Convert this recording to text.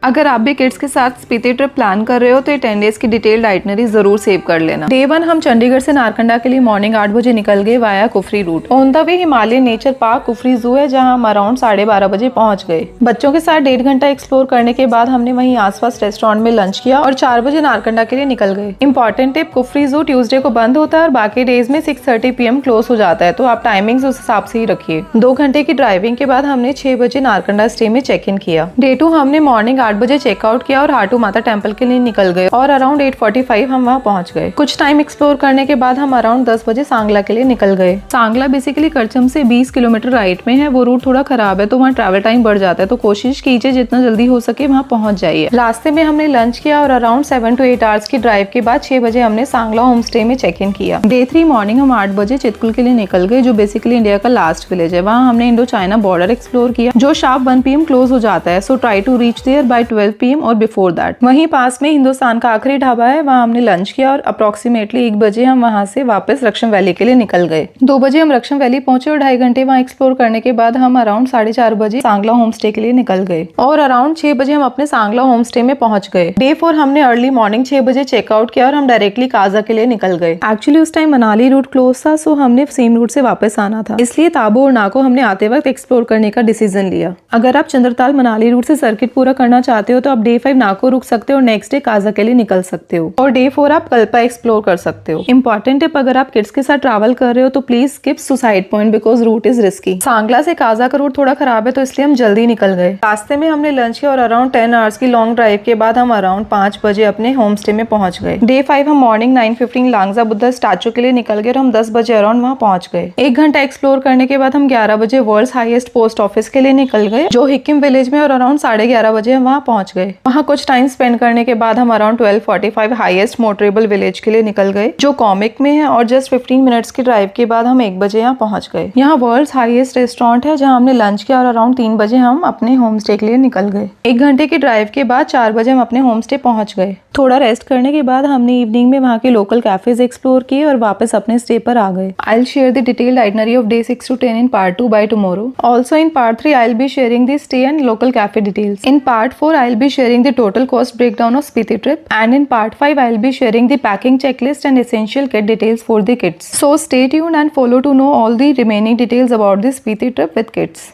अगर आप भी किड्स के साथ स्पीति ट्रिप प्लान कर रहे हो तो ये 10 डेज की डिटेल्ड आइटनरी जरूर सेव कर लेना। डे 1 हम चंडीगढ़ से नारकंडा के लिए मॉर्निंग 8 बजे निकल गए via Kufri route. On the way Himalayan nature park Kufri zoo है जहां हम अराउंड 12:30 बजे पहुंच गए। बच्चों के साथ 1.5 घंटा एक्सप्लोर करने के बाद हमने वहीं आसपास रेस्टोरेंट में लंच किया और 4 बजे नारकंडा के लिए निकल गए। इंपॉर्टेंट टिप, कुफरी जू ट्यूसडे को बंद होता है और बाकी डेज में 6:30 PM क्लोज हो जाता है, तो आप टाइमिंग्स उस हिसाब से ही रखिए। 2 घंटे की ड्राइविंग के बाद हमने 6 बजे नारकंडा स्टे में चेक इन किया। डे 2 हमने मॉर्निंग 8 बजे चेकआउट किया और हाटू माता टेम्पल के लिए निकल गए और अराउंड 8:45 हम वहाँ पहुँच गए। कुछ टाइम एक्सप्लोर करने के बाद हम अराउंड 10 बजे सांगला के लिए निकल गए। सांगला बेसिकली करचम से 20 किलोमीटर राइट में है। वो रूट थोड़ा खराब है तो वहाँ ट्रैवल टाइम बढ़ जाता है, तो कोशिश कीजिए जितना जल्दी हो सके वहाँ पहुँच जाइए। रास्ते में हमने लंच किया और अराउंड 7 to 8 आवर्स की ड्राइव के बाद 6 बजे हमने सांगला होम स्टे में चेक इन किया। डे 3 मॉर्निंग हम 8 बजे चितकुल के लिए निकल गए जो बेसिकली इंडिया का लास्ट विलेज है। वहाँ हमने इंडो चाइना बॉर्डर एक्सप्लोर किया जो शार्प 1 PM क्लोज हो जाता है, so try to reach there by 12 PM और बिफोर दैट। वहीं पास में हिंदुस्तान का आखिरी ढाबा है, वहाँ हमने लंच किया और अप्रोक्सीमेटली 1 बजे हम वहाँ से वापस रक्षम वैली के लिए निकल गए। 2 बजे हम रक्षम वैली पहुंचे और 2.5 घंटे वहाँ एक्सप्लोर करने के बाद हम अराउंड 4:30 बजे सांगला होम स्टे के लिए निकल गए और अराउंड 6 बजे हम अपने सांगला होम स्टे में पहुंच गए। डे 4 हमने अर्ली मॉर्निंग 6 बजे चेकआउट किया और हम डायरेक्टली काजा के लिए निकल गए। एक्चुअली उस टाइम मनाली रूट क्लोज था, सो हमने सेम रूट से वापस आना था, इसलिए ताबो और नाको हमने आते वक्त एक्सप्लोर करने का डिसीजन लिया। अगर आप चंद्रताल मनाली रूट से सर्किट पूरा करना चाहते हो तो आप डे 5 नाको रुक सकते हो और नेक्स्ट डे काजा के लिए निकल सकते हो और डे 4 आप कल्पा एक्सप्लोर कर सकते हो। इंपॉर्टेंट टिप, अगर आप किड्स के साथ ट्रैवल कर रहे हो तो please skip suicide point because route is risky. Sangla से काजा का रूट थोड़ा खराब है तो इसलिए हम जल्दी निकल गए। रास्ते में हमने लंच किया और अराउंड 10 आवर्स की लॉन्ग ड्राइव के बाद हम अराउंड 5 बजे अपने होम स्टे में पहुंच गए। डे 5 हम मॉर्निंग 9:15 लांगजा बुद्धा स्टैचू के लिए निकल गए और हम 10 बजे अराउंड वहाँ पहुंच गए। 1 घंटा एक्सप्लोर करने के बाद हम 11 बजे वर्ल्ड्स हाईएस्ट पोस्ट ऑफिस के लिए निकल गए जो हिक्किम विलेज में, और अराउंड 11:30 बजे हम वहाँ पहुंच गए। वहाँ कुछ टाइम स्पेंड करने के बाद हम अराउंड 12:45 हाईएस्ट मोटरेबल विलेज के लिए निकल गए जो कॉमिक में है और जस्ट 15 मिनट्स की ड्राइव के बाद हम 1 बजे यहाँ पहुंच गए। यहाँ वर्ल्ड्स हाईएस्ट रेस्टोरेंट है जहाँ हमने लंच किया और अराउंड 3 बजे हम अपने होम स्टे के लिए निकल गए। 1 घंटे की ड्राइव के बाद 4 बजे हम अपने होम स्टे पहुंच गए। थोड़ा रेस्ट करने के बाद हमने इवनिंग में वहाँ के लोकल कैफेज एक्सप्लोर किए और वापस अपने स्टे पर आ गए। I will share the detailed itinerary of day 6 to 10 in part 2 by tomorrow. Also in part 3 I will be sharing the stay and local cafe details. In part 4 I will be sharing the total cost breakdown of Spiti trip, and in part 5 I will be sharing the packing checklist and essential kit details for the kids. So stay tuned and follow to know all the remaining details about the Spiti trip with kids.